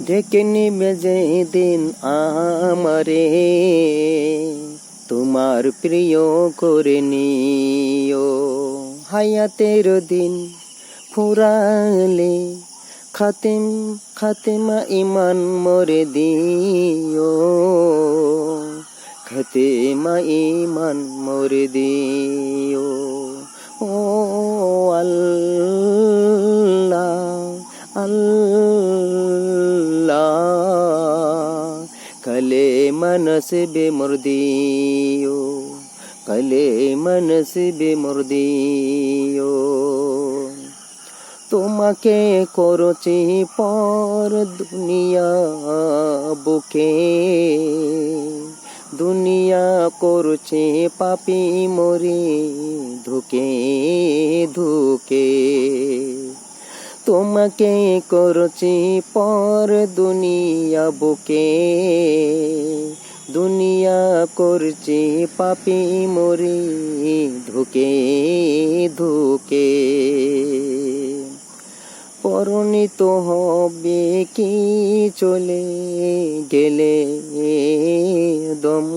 ডেকে নিবে যেদিন আমারে, তোমার প্রিয় করে নিও। হায়াতের দিন ফুরালে খাতেমা ইমান মোরে দিও, খাতেমা ইমান মোরে দিও। ও আল্লাহ আল্লাহ, কলেমা নসিবে মোর দিও, কলেমা নসিবে মোর দিও। তোমাকে করছি পর দুনিয়া বুকে, দুনিয়া করছে পাপি মরে ধুকে ধুকে। তোমাকে করছি পর দুনিয়া বুকে, দুনিয়া করছে পাপি মরে ধুকে ধুকে। পরিণত হবে কি চলে গেলে দম,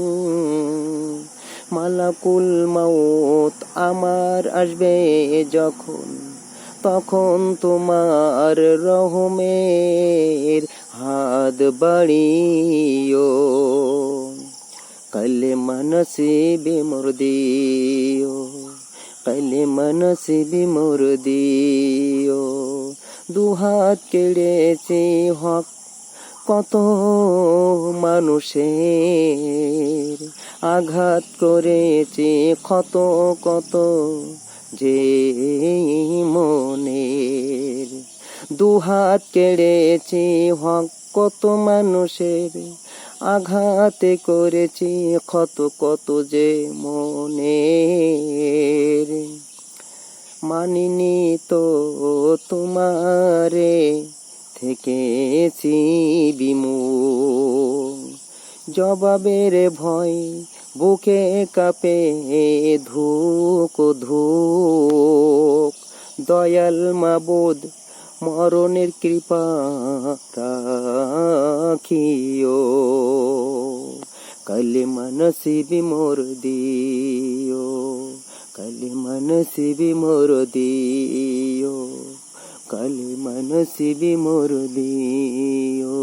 মালাকুল মাউত আমার আসবে যখন, তখন তোমার রহমের হাত বাড়িও, কলেমা নসিবে মোর দিও, কলেমা নসিবে মোর দিও। দুহাত কেড়েছে হক কত মানুষের, আঘাত করেছে কত কত যে মনের। দুহাত কেড়েছে হক কত মানুষের, আঘাত করেছে কত কত যে মনের। মানিনি তো তোমারে থেকেছি বিমুখ, জবাবের ভয় বুকে কাঁপে ধুক ধুক। দয়াল মাবুদ মরণের কৃপা রাখিও, কলেমা নসিবে মোর দিও, কলেমা নসিবে মোর দিও, কলেমা নসিবে মোর দিও।